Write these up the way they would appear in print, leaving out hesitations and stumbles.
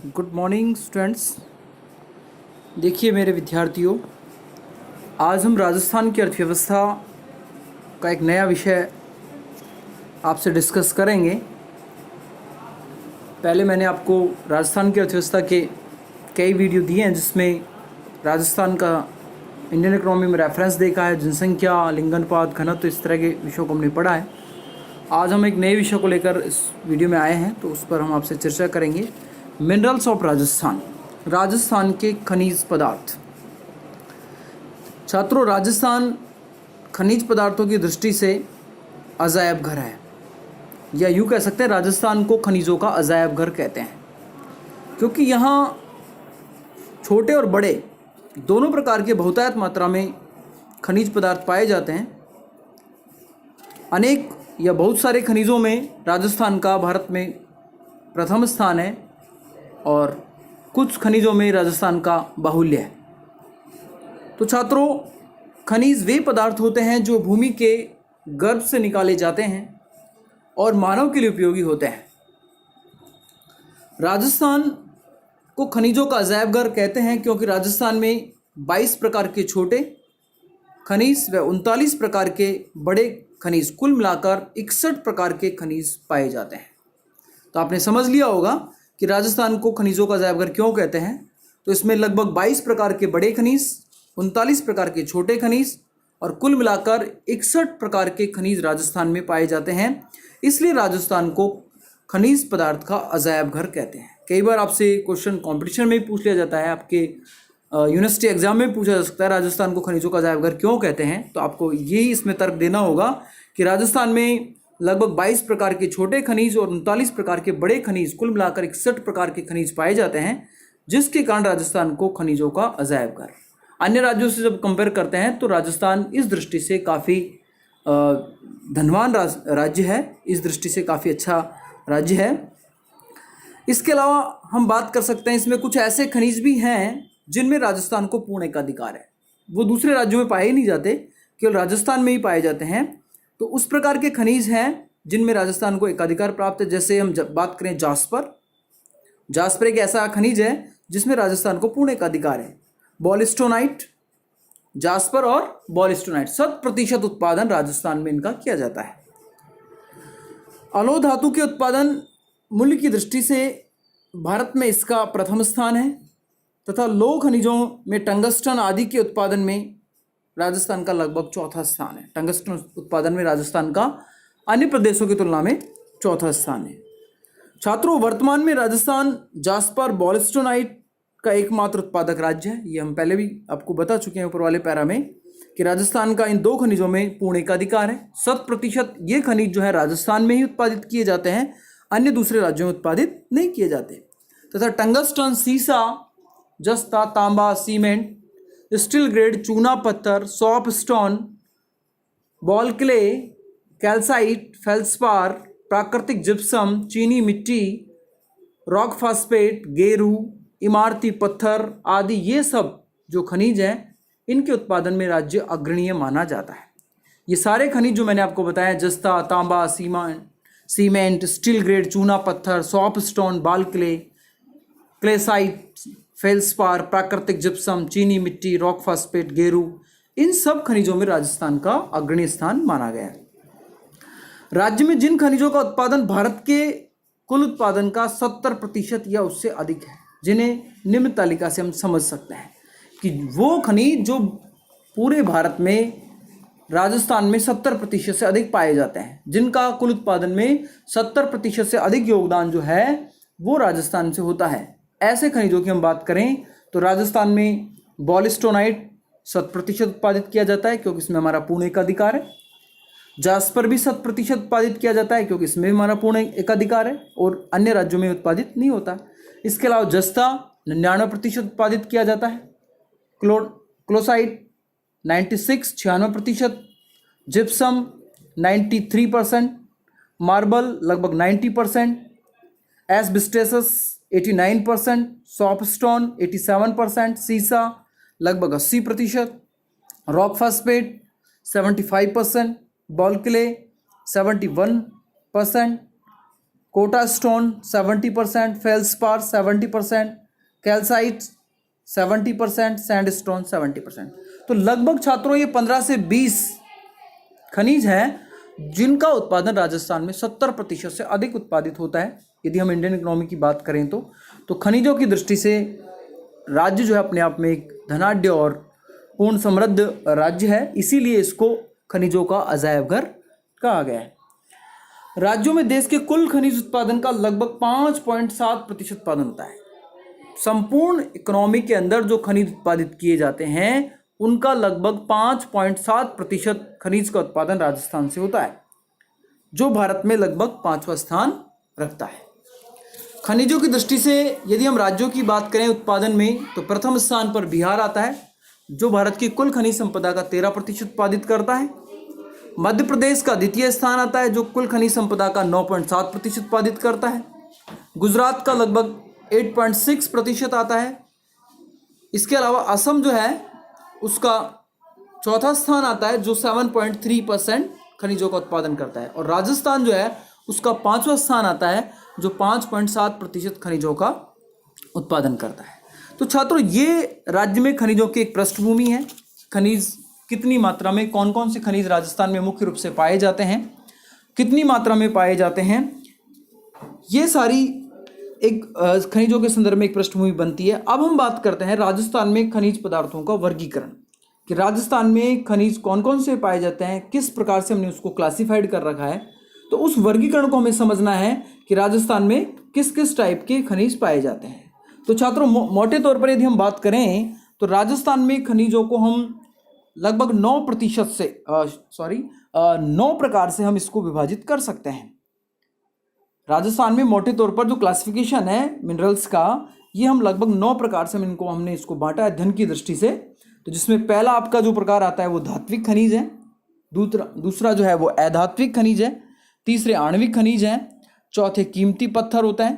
Good morning students. देखिए मेरे विद्यार्थियों, आज हम राजस्थान की अर्थव्यवस्था का एक नया विषय आपसे डिस्कस करेंगे। पहले मैंने आपको राजस्थान की अर्थव्यवस्था के कई वीडियो दिए हैं जिसमें राजस्थान का इंडियन इकोनॉमी में रेफरेंस देखा है, जनसंख्या, लिंगानुपात, घनत्व, इस तरह के विषयों को हमने पढ़ा है। आज हम एक नए विषय को लेकर इस वीडियो में आए हैं, तो उस पर हम आपसे चर्चा करेंगे। मिनरल्स ऑफ राजस्थान, राजस्थान के खनिज पदार्थ। छात्रों, राजस्थान खनिज पदार्थों की दृष्टि से अजायब घर है, या यूँ कह सकते हैं राजस्थान को खनिजों का अजायब घर कहते हैं, क्योंकि यहाँ छोटे और बड़े दोनों प्रकार के बहुतायत मात्रा में खनिज पदार्थ पाए जाते हैं। अनेक या बहुत सारे खनिजों में राजस्थान का भारत में प्रथम स्थान है और कुछ खनिजों में राजस्थान का बाहुल्य है। तो छात्रों, खनिज वे पदार्थ होते हैं जो भूमि के गर्भ से निकाले जाते हैं और मानव के लिए उपयोगी होते हैं। राजस्थान को खनिजों का अजायब घर कहते हैं क्योंकि राजस्थान में 22 प्रकार के छोटे खनिज व 39 प्रकार के बड़े खनिज, कुल मिलाकर 61 प्रकार के खनिज पाए जाते हैं। तो आपने समझ लिया होगा कि राजस्थान को खनिजों का अजायब घर क्यों कहते हैं। तो इसमें लगभग 22 प्रकार के बड़े खनिज, 39 प्रकार के छोटे खनिज और कुल मिलाकर 61 प्रकार के खनिज राजस्थान में पाए जाते हैं। इसलिए राजस्थान को खनिज पदार्थ का अजायब घर कहते हैं। कई बार आपसे क्वेश्चन कंपटीशन में पूछ लिया जाता है, आपके यूनिवर्सिटी एग्जाम में पूछा जा सकता है राजस्थान को खनिजों का अजायब घर क्यों कहते हैं। तो आपको यही इसमें तर्क देना होगा कि राजस्थान में लगभग 22 प्रकार के छोटे खनिज और 39 प्रकार के बड़े खनिज, कुल मिलाकर 61 प्रकार के खनिज पाए जाते हैं, जिसके कारण राजस्थान को खनिजों का अजायब घर। अन्य राज्यों से जब कंपेयर करते हैं तो राजस्थान इस दृष्टि से काफ़ी धनवान राज्य है, इस दृष्टि से काफ़ी अच्छा राज्य है। इसके अलावा हम बात कर सकते हैं, इसमें कुछ ऐसे खनिज भी हैं जिनमें राजस्थान को पूर्ण एकाधिकार है। वो दूसरे राज्यों में पाए ही नहीं जाते, केवल राजस्थान में ही पाए जाते हैं। तो उस प्रकार के खनिज हैं जिनमें राजस्थान को एकाधिकार प्राप्त है। जैसे हम जब बात करें जास्पर एक ऐसा खनिज है जिसमें राजस्थान को पूर्ण एकाधिकार है। बॉलिस्टोनाइट, जास्पर और बॉलिस्टोनाइट 100% उत्पादन राजस्थान में इनका किया जाता है। अलोह धातु के उत्पादन मूल्य की दृष्टि से भारत में इसका प्रथम स्थान है तथा लौह खनिजों में टंगस्टन आदि के उत्पादन में राजस्थान का लगभग चौथा स्थान है। टंगस्टन उत्पादन में राजस्थान का अन्य प्रदेशों की तुलना में चौथा स्थान है। छात्रों, वर्तमान में राजस्थान जास्पर बॉलिस्टोनाइट का एकमात्र उत्पादक राज्य है। ये हम पहले भी आपको बता चुके हैं ऊपर वाले पैरा में कि राजस्थान का इन दो खनिजों में पूर्ण एकाधिकार है। 100% ये खनिज जो है राजस्थान में ही उत्पादित किए जाते हैं, अन्य दूसरे राज्यों में उत्पादित नहीं किए जाते। तथा टंगस्टन, सीसा, जस्ता, तांबा, सीमेंट, स्टील ग्रेड, चूना पत्थर, soapstone, ball clay, calcite, felspar, प्राकृतिक जिप्सम, चीनी मिट्टी, रॉक फास्फेट, गेरू, इमारती पत्थर आदि, ये सब जो खनिज हैं इनके उत्पादन में राज्य अग्रणीय माना जाता है। ये सारे खनिज जो मैंने आपको बताया, जस्ता, तांबा, सीमेंट, स्टील ग्रेड, चूना पत्थर, सॉप स्टोन, बाल क्ले, क्लेसाइट, फेल्सपार, प्राकृतिक जिप्सम, चीनी मिट्टी, रॉक फास्फेट, गेरू, इन सब खनिजों में राजस्थान का अग्रणी स्थान माना गया है। राज्य में जिन खनिजों का उत्पादन भारत के कुल उत्पादन का 70% या उससे अधिक है, जिन्हें निम्न तालिका से हम समझ सकते हैं कि वो खनिज जो पूरे भारत में राजस्थान में 70% से अधिक पाए जाते हैं, जिनका कुल उत्पादन में 70% से अधिक योगदान जो है वो राजस्थान से होता है। ऐसे खनिजों की हम बात करें तो राजस्थान में बॉलिस्टोनाइट 100% उत्पादित किया जाता है क्योंकि इसमें हमारा पूर्ण एकाधिकार है। जास्पर भी 100% उत्पादित किया जाता है क्योंकि इसमें हमारा पूर्ण एकाधिकार है और अन्य राज्यों में उत्पादित नहीं होता। इसके अलावा जस्ता 99% उत्पादित किया जाता है, क्लोसाइट 96-96%, जिप्सम 93%, मार्बल लगभग 90%, एस्बेस्टोस 89%, सॉपस्टोन 87%, सीसा लगभग 80%, rock phosphate 75%, ball clay 71%, Kota stone 70%, felspar 70%, calcite 70%, sandstone 70%। तो लगभग छात्रों ये 15 से 20 खनिज हैं जिनका उत्पादन राजस्थान में 70% से अधिक उत्पादित होता है। यदि हम इंडियन इकोनॉमी की बात करें तो खनिजों की दृष्टि से राज्य जो है अपने आप में एक धनाढ्य और पूर्ण समृद्ध राज्य है, इसीलिए इसको खनिजों का अजायब घर कहा गया है। राज्यों में देश के कुल खनिज उत्पादन का लगभग 5.7% उत्पादन होता है। संपूर्ण इकोनॉमी के अंदर जो खनिज उत्पादित किए जाते हैं उनका लगभग 5.7% खनिज का उत्पादन राजस्थान से होता है, जो भारत में लगभग 5वां स्थान रखता है। खनिजों की दृष्टि से यदि हम राज्यों की बात करें उत्पादन में, तो प्रथम स्थान पर बिहार आता है जो भारत की कुल खनिज संपदा का 13% उत्पादित करता है। मध्य प्रदेश का द्वितीय स्थान आता है जो कुल खनिज संपदा का 9.7% उत्पादित करता है। गुजरात का लगभग 8.6% आता है। इसके अलावा असम जो है उसका चौथा स्थान आता है जो 7.3% खनिजों का उत्पादन करता है, और राजस्थान जो है उसका 5वां स्थान आता है जो 5.7% खनिजों का उत्पादन करता है। तो छात्रों, ये राज्य में खनिजों की एक पृष्ठभूमि है। खनिज कितनी मात्रा में, कौन कौन से खनिज राजस्थान में मुख्य रूप से पाए जाते हैं, कितनी मात्रा में पाए जाते हैं, ये सारी एक खनिजों के संदर्भ में एक पृष्ठभूमि बनती है। अब हम बात करते हैं राजस्थान में खनिज पदार्थों का वर्गीकरण, कि राजस्थान में खनिज कौन कौन से पाए जाते हैं, किस प्रकार से हमने उसको क्लासिफाइड कर रखा है। तो उस वर्गीकरण को हमें समझना है कि राजस्थान में किस किस टाइप के खनिज पाए जाते हैं। तो छात्रों, मोटे तौर पर यदि हम बात करें तो राजस्थान में खनिजों को हम लगभग 9% से 9 प्रकार से हम इसको विभाजित कर सकते हैं। राजस्थान में मोटे तौर पर जो क्लासिफिकेशन है मिनरल्स का, ये हम लगभग 9 प्रकार से हमने इसको बांटा है अध्ययन की दृष्टि से। तो जिसमें पहला आपका जो प्रकार आता है वो धात्विक खनिज है, दूसरा जो है वो अधात्विक खनिज है, तीसरे आणविक खनिज हैं, चौथे कीमती पत्थर होता है,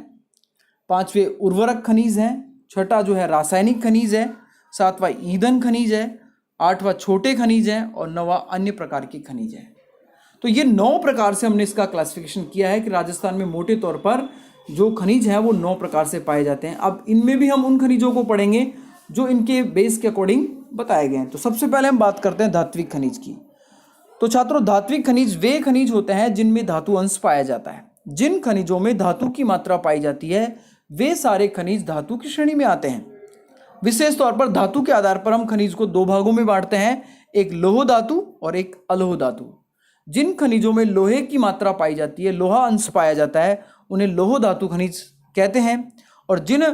पांचवे उर्वरक खनिज हैं, छठा जो है रासायनिक खनिज है, सातवां ईंधन खनिज है, आठवां छोटे खनिज हैं और नौवां अन्य प्रकार के खनिज हैं। तो ये 9 प्रकार से हमने इसका क्लासिफिकेशन किया है कि राजस्थान में मोटे तौर पर जो खनिज हैं वो 9 प्रकार से पाए जाते हैं। अब इनमें भी हम उन खनिजों को पढ़ेंगे जो इनके बेस के अकॉर्डिंग बताए गए हैं। तो सबसे पहले हम बात करते हैं धात्विक खनिज की। तो छात्रों, धात्विक खनिज वे खनिज होते हैं जिनमें धातु अंश पाया जाता है। जिन खनिजों में धातु की मात्रा पाई जाती है वे सारे खनिज धातु की श्रेणी में आते हैं। विशेष तौर पर धातु के आधार पर हम खनिज को 2 भागों में बांटते हैं, एक लौह धातु और एक अलोह धातु। जिन खनिजों में लोहे की मात्रा पाई जाती है, लोहा अंश पाया जाता है, उन्हें लौह धातु खनिज कहते हैं। और जिन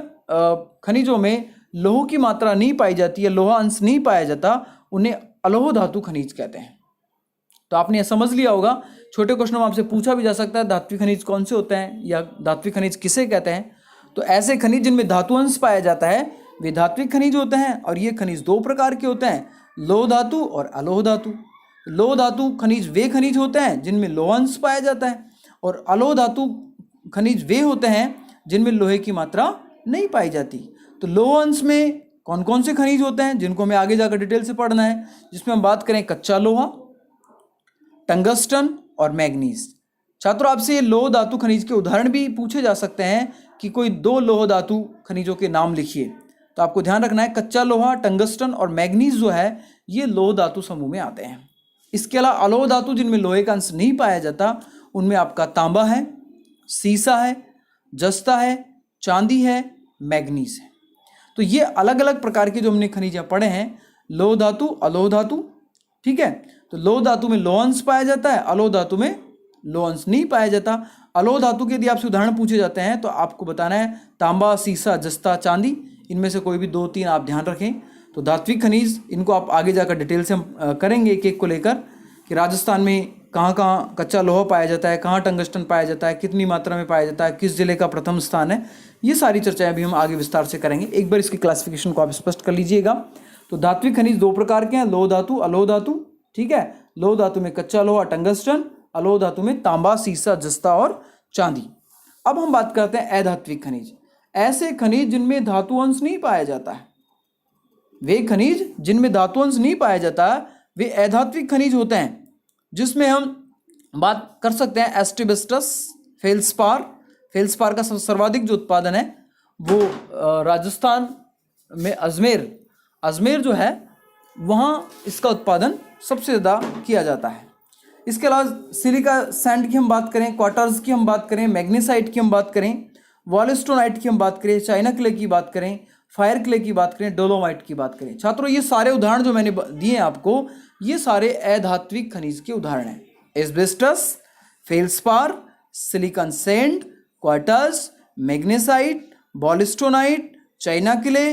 खनिजों में लोह की मात्रा नहीं पाई जाती है, लोहा अंश नहीं पाया जाता, उन्हें अलोह धातु खनिज कहते हैं। तो आपने यह समझ लिया होगा। छोटे क्वेश्चन में आपसे पूछा भी जा सकता है धात्विक खनिज कौन से होते हैं या धात्विक खनिज किसे कहते हैं। तो ऐसे खनिज जिनमें धातु अंश पाया जाता है वे धात्विक खनिज होते हैं। और ये खनिज 2 प्रकार के होते हैं, लौह धातु और अलोह धातु। लौह धातु खनिज वे खनिज होते हैं जिनमें लोह अंश पाया जाता है, और अलोह धातु खनिज वे होते हैं जिनमें लोहे की मात्रा नहीं पाई जाती। तो लोह अंश में कौन कौन से खनिज होते हैं जिनको हमें आगे जाकर डिटेल से पढ़ना है, जिसमें हम बात करें कच्चा लोहा, टंगस्टन और मैग्नीज। छात्रों, आपसे ये लोह धातु खनिज के उदाहरण भी पूछे जा सकते हैं कि कोई 2 लोह धातु खनिजों के नाम लिखिए। तो आपको ध्यान रखना है कच्चा लोहा, टंगस्टन और मैग्नीज जो है ये लोह धातु समूह में आते हैं। इसके अलावा अलोह धातु जिनमें लोहे का अंश नहीं पाया जाता उनमें आपका तांबा है, सीसा है, जस्ता है, चांदी है, मैग्नीज है। तो ये अलग अलग प्रकार के जो हमने खनिज पढ़े हैं, लोह धातु, अलोह धातु, ठीक है। तो लोह धातु में लोह अंश पाया जाता है, अलोह धातु में लोह अंश नहीं पाया जाता। अलोह धातु के यदि आपसे उदाहरण पूछे जाते हैं तो आपको बताना है तांबा, सीसा, जस्ता, चांदी, इनमें से कोई भी 2-3 आप ध्यान रखें। तो धात्विक खनिज इनको आप आगे जाकर डिटेल से हम करेंगे एक एक को लेकर, कि राजस्थान में कहाँ कहाँ कच्चा लोहा पाया जाता है, कहाँ टंगस्टन पाया जाता है, कितनी मात्रा में पाया जाता है, किस जिले का प्रथम स्थान है। ये सारी चर्चाएं भी हम आगे विस्तार से करेंगे। एक बार इसकी क्लासिफिकेशन को आप स्पष्ट कर लीजिएगा। तो धात्विक खनिज 2 प्रकार के हैं, लोह धातु, अलोह धातु, ठीक है। लोह धातु में कच्चा लोहा, टंगस्टन, अलोह धातु में तांबा, सीसा, जस्ता और चांदी। अब हम बात करते हैं अधात्विक खनिज। ऐसे खनिज जिनमें धातु अंश नहीं पाया जाता है, वे खनिज जिनमें धातु अंश नहीं पाया जाता वे अधात्विक खनिज होते हैं, जिसमें हम बात कर सकते हैं एस्टिबेस्टस, फेल्सपार, फेल्सपार का सर्वाधिक जो उत्पादन है वो राजस्थान में अजमेर जो है वहाँ इसका उत्पादन सबसे ज़्यादा किया जाता है। इसके अलावा सिलिका सैंड की हम बात करें, क्वार्टर्स की हम बात करें, मैग्नीसाइट की हम बात करें, वॉलस्टोनाइट की हम बात करें, चाइना क्ले की बात करें, फायर क्ले की बात करें, डोलोमाइट की बात करें। छात्रों ये सारे उदाहरण जो मैंने दिए हैं आपको, ये सारे अधात्विक खनिज के उदाहरण हैं। Asbestos, feldspar, silicon sand, quarters, magnesite, wollastonite, China clay,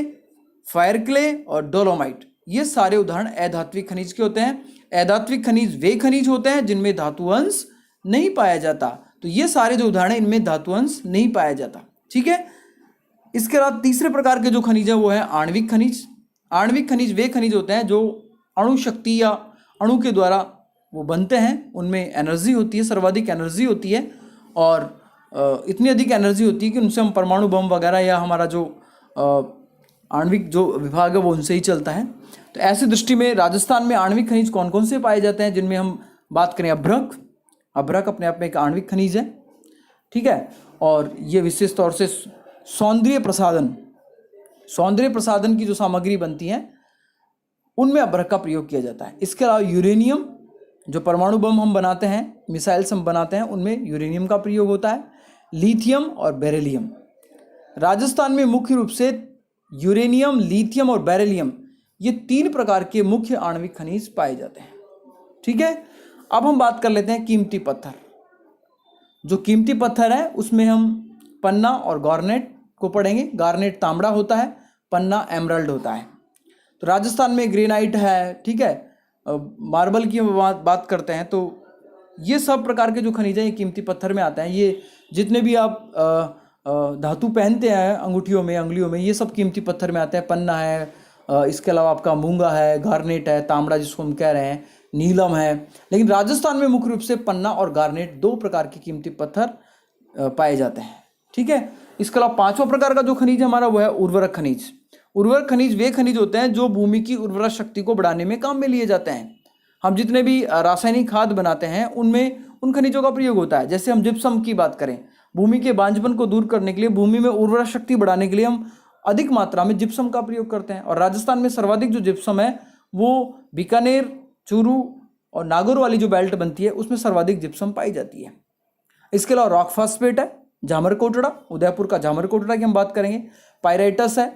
fire clay और डोलोमाइट, ये सारे उदाहरण अधात्विक खनिज के होते हैं। अधात्विक खनिज वे खनिज होते हैं जिनमें धातु अंश नहीं पाया जाता। तो ये सारे जो उदाहरण हैं इनमें धातु अंश नहीं पाया जाता। ठीक है। इसके बाद तीसरे प्रकार के जो खनिज है वो है आणविक खनिज। आणविक खनिज वे खनिज होते हैं जो अणु शक्ति या अणु के द्वारा वो बनते हैं, उनमें एनर्जी होती है, सर्वाधिक एनर्जी होती है और इतनी अधिक एनर्जी होती है कि उनसे हम परमाणु बम वगैरह या हमारा जो आणविक जो विभाग है वो उनसे ही चलता है। तो ऐसी दृष्टि में राजस्थान में आणविक खनिज कौन कौन से पाए जाते हैं, जिनमें हम बात करें अभ्रक अपने आप में एक आणविक खनिज है। ठीक है। और ये विशेष तौर से सौंदर्य प्रसाधन की जो सामग्री बनती है उनमें अभ्रक का प्रयोग किया जाता है। इसके अलावा यूरेनियम, जो परमाणु बम हम बनाते हैं, मिसाइल्स हम बनाते हैं, उनमें यूरेनियम का प्रयोग होता है। लिथियम और बेरिलियम, राजस्थान में मुख्य रूप से यूरेनियम, लिथियम और बेरिलियम, ये 3 प्रकार के मुख्य आणविक खनिज पाए जाते हैं। ठीक है। अब हम बात कर लेते हैं कीमती पत्थर। जो कीमती पत्थर है उसमें हम पन्ना और गार्नेट को पढ़ेंगे। गार्नेट तांबड़ा होता है, पन्ना एमराल्ड होता है। तो राजस्थान में ग्रेनाइट है। ठीक है। मार्बल की बात करते हैं तो ये सब प्रकार के जो खनिज हैं ये कीमती पत्थर में आते हैं। ये जितने भी आप धातु पहनते हैं अंगूठियों में, अंगुलियों में, ये सब कीमती पत्थर में आते हैं। पन्ना है, इसके अलावा आपका मूंगा है, गार्नेट है, तांबड़ा जिसको हम कह रहे हैं, नीलम है। लेकिन राजस्थान में मुख्य रूप से पन्ना और गार्नेट 2 प्रकार के कीमती पत्थर पाए जाते हैं। ठीक है। इसके अलावा 5वां प्रकार का जो खनिज है हमारा वो है उर्वरक खनिज। उर्वरक खनिज वे खनिज होते हैं जो भूमि की उर्वरा शक्ति को बढ़ाने में काम में लिए जाते हैं। हम जितने भी रासायनिक खाद बनाते हैं उनमें उन खनिजों का प्रयोग होता है। जैसे हम जिप्सम की बात करें, भूमि के बांझपन को दूर करने के लिए, भूमि में उर्वरा शक्ति बढ़ाने के लिए हम अधिक मात्रा में जिप्सम का प्रयोग करते हैं। और राजस्थान में सर्वाधिक जो जिप्सम है वो बीकानेर, चूरू और नागौर वाली जो बेल्ट बनती है उसमें सर्वाधिक जिप्सम पाई जाती है। इसके अलावा रॉक फॉस्फेट है, झामर कोटड़ा, उदयपुर का झामर कोटड़ा की हम बात करेंगे, पायराइटस है।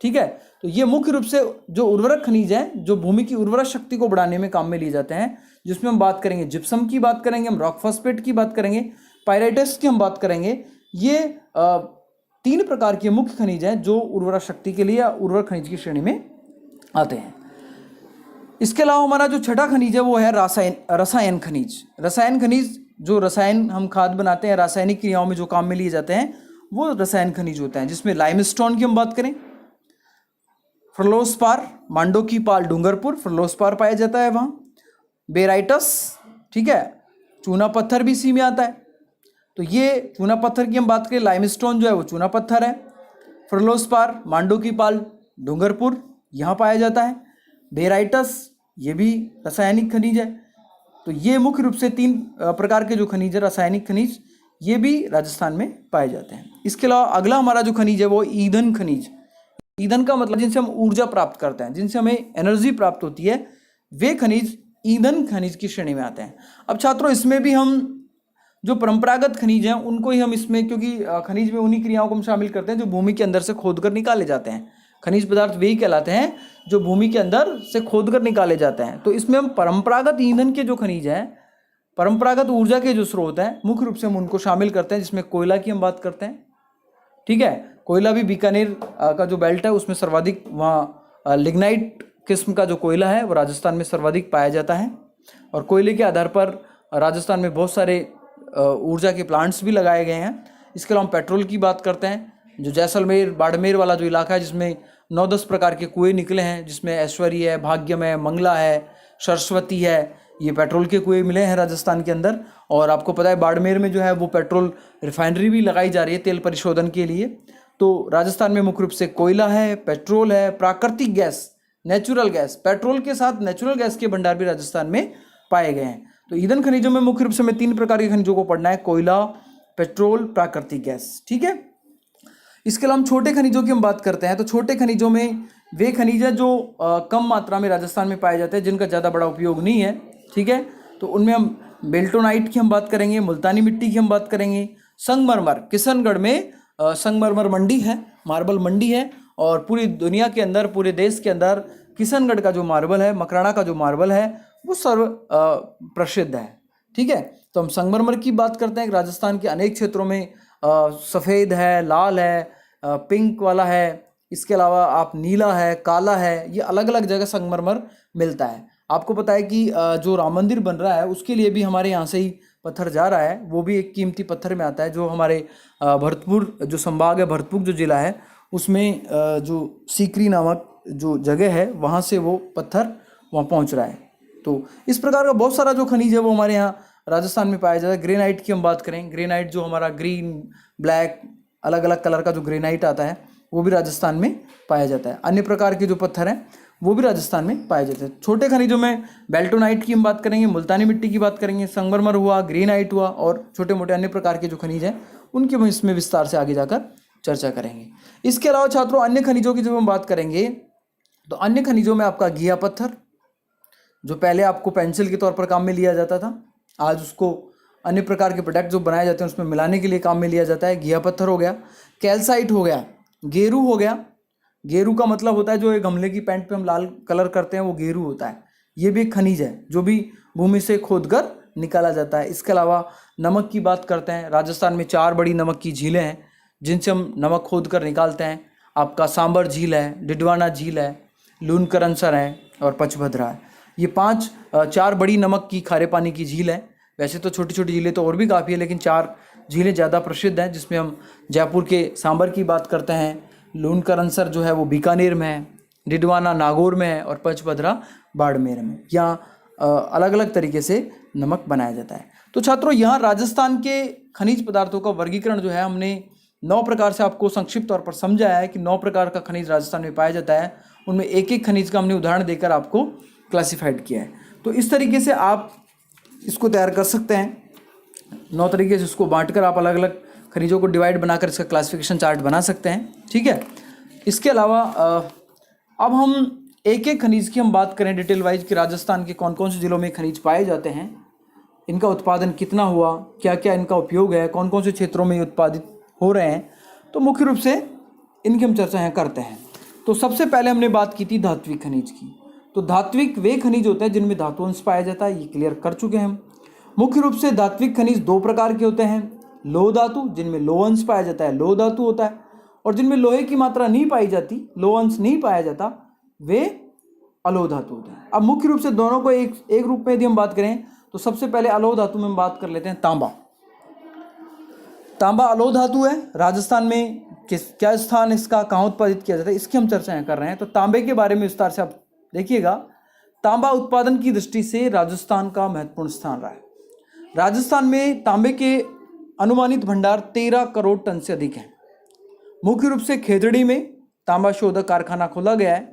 ठीक है। तो ये मुख्य रूप से जो उर्वरक खनिज हैं जो भूमि की उर्वरा शक्ति को बढ़ाने में काम में लिए जाते हैं, जिसमें हम बात करेंगे जिप्सम की बात करेंगे, हम रॉक फॉस्फेट की बात करेंगे, पायराइटस की हम बात करेंगे। ये 3 प्रकार के मुख्य खनिज हैं जो उर्वरा शक्ति के लिए या उर्वरक खनिज की श्रेणी में आते हैं। इसके अलावा हमारा जो छठा खनिज है वो है रसायन खनिज। रसायन खनिज जो रसायन हम खाद बनाते हैं, रासायनिक क्रियाओं में जो काम में लिए जाते हैं वो रसायन खनिज होते हैं। जिसमें लाइमस्टोन की हम बात करें, फ्लोस्पार, मांडो की पाल, डूंगरपुर, फ्लोस्पार पाया जाता है वहाँ। बेराइटस, ठीक है, चूना पत्थर भी इसी में आता है। तो ये चूना पत्थर की हम बात करें, लाइमस्टोन जो है वो चूना पत्थर है। फ्लोस्पार, मांडो की पाल, डूंगरपुर, यहाँ पाया जाता है। बेराइटस ये भी रासायनिक खनिज है। तो ये मुख्य रूप से 3 प्रकार के जो खनिज है रासायनिक खनिज, ये भी राजस्थान में पाए जाते हैं। इसके अलावा अगला हमारा जो खनिज है वो ईंधन खनिज। ईंधन का मतलब जिनसे हम ऊर्जा प्राप्त करते हैं, जिनसे हमें एनर्जी प्राप्त होती है, वे खनिज ईंधन खनिज की श्रेणी में आते हैं। अब छात्रों इसमें भी हम जो परंपरागत खनिज हैं उनको ही हम इसमें, क्योंकि खनिज में उन्हीं क्रियाओं को हम शामिल करते हैं जो भूमि के अंदर से खोदकर निकाले जाते हैं। खनिज पदार्थ वे ही कहलाते हैं जो भूमि के अंदर से खोदकर निकाले जाते हैं। तो इसमें हम परंपरागत ईंधन के जो खनिज हैं, परंपरागत ऊर्जा के जो स्रोत हैं, मुख्य रूप से हम उनको शामिल करते हैं। जिसमें कोयला की हम बात करते हैं। ठीक है। कोयला भी बीकानेर का जो बेल्ट है उसमें सर्वाधिक, वहाँ लिग्नाइट किस्म का जो कोयला है वो राजस्थान में सर्वाधिक पाया जाता है। और कोयले के आधार पर राजस्थान में बहुत सारे ऊर्जा के प्लांट्स भी लगाए गए हैं। इसके अलावा हम पेट्रोल की बात करते हैं, जो जैसलमेर, बाड़मेर वाला जो इलाका है जिसमें 9-10 प्रकार के कुएँ निकले हैं, जिसमें ऐश्वर्य है, भाग्यम है, मंगला है, सरस्वती है, ये पेट्रोल के कुएँ मिले हैं राजस्थान के अंदर। और आपको पता है बाड़मेर में जो है वो पेट्रोल रिफाइनरी भी लगाई जा रही है तेल परिशोधन के लिए। तो राजस्थान में मुख्य रूप से कोयला है, पेट्रोल है, प्राकृतिक गैस, नेचुरल गैस, पेट्रोल के साथ नेचुरल गैस के भंडार भी राजस्थान में पाए गए हैं। तो ईंधन खनिजों में मुख्य रूप से हमें 3 प्रकार के खनिजों को पढ़ना है, कोयला, पेट्रोल, प्राकृतिक गैस। ठीक है, इसके अलावा हम छोटे खनिजों की हम बात करते हैं तो छोटे खनिजों में वे खनिज हैं जो कम मात्रा में राजस्थान में पाए जाते हैं, जिनका ज़्यादा बड़ा उपयोग नहीं है। ठीक है, तो उनमें हम बेल्टोनाइट की हम बात करेंगे, मुल्तानी मिट्टी की हम बात करेंगे, संगमरमर। किशनगढ़ में संगमरमर मंडी है, मार्बल मंडी है, और पूरी दुनिया के अंदर, पूरे देश के अंदर किशनगढ़ का जो मार्बल है, मकराना का जो मार्बल है, वो सर्व प्रसिद्ध है। ठीक है, तो हम संगमरमर की बात करते हैं। राजस्थान के अनेक क्षेत्रों में सफ़ेद है, लाल है, पिंक वाला है, इसके अलावा आप नीला है, काला है, ये अलग अलग जगह संगमरमर मिलता है। आपको पता है कि जो राम मंदिर बन रहा है उसके लिए भी हमारे यहाँ से ही पत्थर जा रहा है, वो भी एक कीमती पत्थर में आता है, जो हमारे भरतपुर जो संभाग है, भरतपुर जो जिला है, उसमें जो सीकरी नामक जो जगह है वहाँ से वो पत्थर वहाँ पहुँच रहा है। तो इस प्रकार का बहुत सारा जो खनिज है वो हमारे यहाँ राजस्थान में पाया जाता है। ग्रेनाइट की हम बात करें, ग्रेनाइट जो हमारा ग्रीन, ब्लैक, अलग अलग कलर का जो ग्रेनाइट आता है वो भी राजस्थान में पाया जाता है। अन्य प्रकार के जो पत्थर हैं वो भी राजस्थान में पाए जाते हैं। छोटे खनिजों में बेल्टोनाइट की हम बात करेंगे, मुल्तानी मिट्टी की बात करेंगे, संगमरमर हुआ, ग्रेनाइट हुआ, और छोटे मोटे अन्य प्रकार के जो खनिज हैं उनकी हम इसमें विस्तार से आगे जाकर चर्चा करेंगे। इसके अलावा छात्रों अन्य खनिजों की जब हम बात करेंगे तो अन्य खनिजों में आपका घिया पत्थर, जो पहले आपको पेंसिल के तौर पर काम में लिया जाता था, आज उसको अन्य प्रकार के प्रोडक्ट जो बनाए जाते हैं उसमें मिलाने के लिए काम में लिया जाता है। घिया पत्थर हो गया, कैल्साइट हो गया, गेरू हो गया। गेरू का मतलब होता है जो एक गमले की पैंट पे हम लाल कलर करते हैं, वो गेरू होता है। ये भी एक खनिज है जो भी भूमि से खोदकर निकाला जाता है। इसके अलावा नमक की बात करते हैं, राजस्थान में 4 बड़ी नमक की झीलें हैं जिनसे हम नमक खोद कर निकालते हैं। आपका सांबर झील है, डिडवाना झील है, लूनकरनसर है और पचभद्रा है। ये 4 बड़ी नमक की खारे पानी की झील है। वैसे तो छोटी छोटी झीलें तो और भी काफ़ी है, लेकिन 4 झीलें ज़्यादा प्रसिद्ध हैं, जिसमें हम जयपुर के सांबर की बात करते हैं, लूनकरनसर जो है वो बीकानेर में है, डिडवाना नागौर में है, और पचभद्रा बाड़मेर में। यहाँ अलग अलग तरीके से नमक बनाया जाता है। तो छात्रों, यहाँ राजस्थान के खनिज पदार्थों का वर्गीकरण जो है हमने 9 प्रकार से आपको संक्षिप्त तौर पर समझाया है कि 9 प्रकार का खनिज राजस्थान में पाया जाता है। उनमें एक एक खनिज का हमने उदाहरण देकर आपको क्लासिफाइड किया है। तो इस तरीके से आप इसको तैयार कर सकते हैं। 9 तरीके से इसको बांटकर आप अलग अलग खनिजों को डिवाइड बनाकर इसका क्लासिफिकेशन चार्ट बना सकते हैं। ठीक है, इसके अलावा अब हम एक एक खनिज की हम बात करें डिटेल वाइज कि राजस्थान के कौन कौन से ज़िलों में खनिज पाए जाते हैं, इनका उत्पादन कितना हुआ, क्या क्या इनका उपयोग है, कौन कौन से क्षेत्रों में ये उत्पादित हो रहे हैं, तो मुख्य रूप से इनकी हम चर्चा यहाँ करते हैं। तो सबसे पहले हमने बात की थी धात्विक खनिज की। तो धात्विक वे खनिज होते हैं जिनमें धातु अंश पाया जाता है, ये क्लियर कर चुके हैं हम। मुख्य रूप से धात्विक खनिज 2 प्रकार के होते हैं, लोह धातु जिनमें लोह अंश पाया जाता है, लोह धातु होता है, और जिनमें लोहे की मात्रा नहीं पाई जाती, लोह अंश नहीं पाया जाता, वे अलोह धातु होते हैं। अब मुख्य रूप से दोनों को एक रूप में यदि हम बात करें तो सबसे पहले अलोह धातु में हम बात कर लेते हैं तांबा। तांबा अलोह धातु है। राजस्थान में क्या स्थान इसका, कहाँ उत्पादित किया जाता है, इसकी हम चर्चा कर रहे हैं। तो तांबे के बारे में विस्तार से आप देखिएगा। तांबा उत्पादन की दृष्टि से राजस्थान का महत्वपूर्ण स्थान रहा है। राजस्थान में तांबे के अनुमानित भंडार 13 करोड़ टन से अधिक हैं। मुख्य रूप से खेतड़ी में तांबा शोधक कारखाना खोला गया है,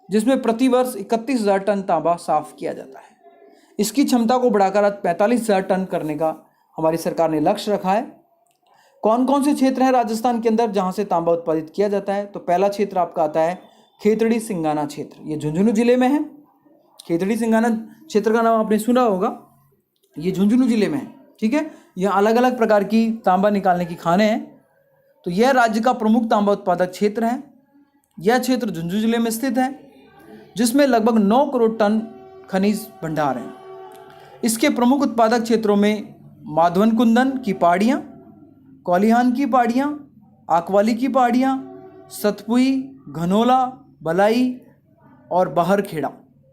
जिसमें प्रतिवर्ष 31,000 टन तांबा साफ किया जाता है। इसकी क्षमता को बढ़ाकर 45,000 टन करने का हमारी सरकार ने लक्ष्य रखा है। कौन कौन से क्षेत्र हैं राजस्थान के अंदर जहां से तांबा उत्पादित किया जाता है? तो पहला क्षेत्र आपका आता है खेतड़ी सिंगाना क्षेत्र। ये झुंझुनू जिले में है। खेतड़ी सिंगाना क्षेत्र का नाम आपने सुना होगा, ये झुंझुनू जिले में है। ठीक है, यहाँ अलग अलग प्रकार की तांबा निकालने की खानें हैं। तो यह राज्य का प्रमुख तांबा उत्पादक क्षेत्र है। यह क्षेत्र झुंझुनू जिले में स्थित है, जिसमें लगभग 9 करोड़ टन खनिज भंडार हैं। इसके प्रमुख उत्पादक क्षेत्रों में माधवन कुंदन की पहाड़ियाँ, कोलिहान की पहाड़ियाँ, आकवाली की पहाड़ियाँ, सतपुई, घनोला, बलाई और बहरखेड़ा,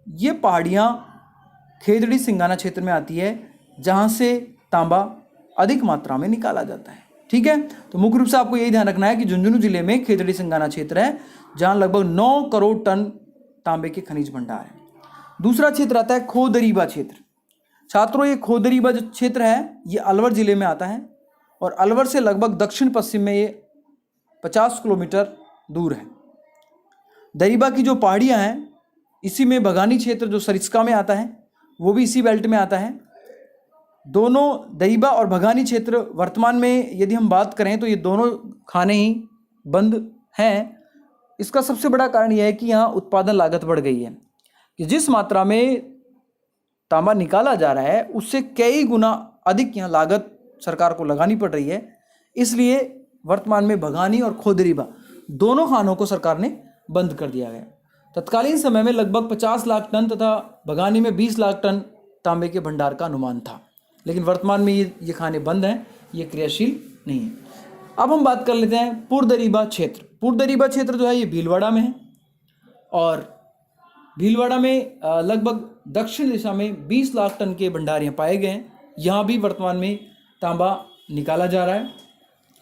ये पहाड़ियाँ खेतड़ी सिंगाना क्षेत्र में आती है, जहाँ से तांबा अधिक मात्रा में निकाला जाता है। ठीक है, तो मुख्य रूप से आपको यही ध्यान रखना है कि झुंझुनू जिले में खेतड़ी सिंगाना क्षेत्र है, जहाँ लगभग 9 करोड़ टन तांबे के खनिज भंडार है। दूसरा क्षेत्र आता है खोदरीबा क्षेत्र। छात्रों, ये खोदरीबा जो क्षेत्र है ये अलवर जिले में आता है, और अलवर से लगभग दक्षिण पश्चिम में ये 50 किलोमीटर दूर है। दरीबा की जो पहाड़ियाँ हैं, इसी में बगानी क्षेत्र जो सरिस्का में आता है, वो भी इसी बेल्ट में आता है। दोनों दरीबा और भगानी क्षेत्र वर्तमान में यदि हम बात करें तो ये दोनों खाने ही बंद हैं। इसका सबसे बड़ा कारण यह है कि यहाँ उत्पादन लागत बढ़ गई है कि जिस मात्रा में तांबा निकाला जा रहा है उससे कई गुना अधिक यहाँ लागत सरकार को लगानी पड़ रही है। इसलिए वर्तमान में भगानी और खोदरीबा दोनों खानों को सरकार ने बंद कर दिया गया। तत्कालीन समय में लगभग 50 लाख टन तथा भगानी में 20 लाख टन तांबे के भंडार का अनुमान था, लेकिन वर्तमान में ये खाने बंद हैं, ये क्रियाशील नहीं है। अब हम बात कर लेते हैं पूर्वदरीबा क्षेत्र। पूर्वदरीबा क्षेत्र जो है ये भीलवाड़ा में है और भीलवाड़ा में लगभग दक्षिण दिशा में 20 लाख टन के भंडार यहाँ पाए गए हैं। यहाँ भी वर्तमान में तांबा निकाला जा रहा है।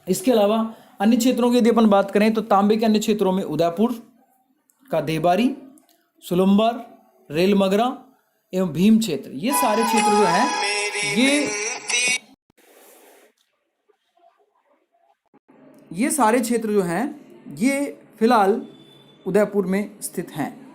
इसके अलावा अन्य क्षेत्रों की यदि अपन बात करें तो तांबे के अन्य क्षेत्रों में उदयपुर का देबारी, सुलम्बर, रेलमगरा एवं भीम क्षेत्र, ये सारे क्षेत्र जो हैं ये सारे क्षेत्र जो हैं ये फिलहाल उदयपुर में स्थित हैं।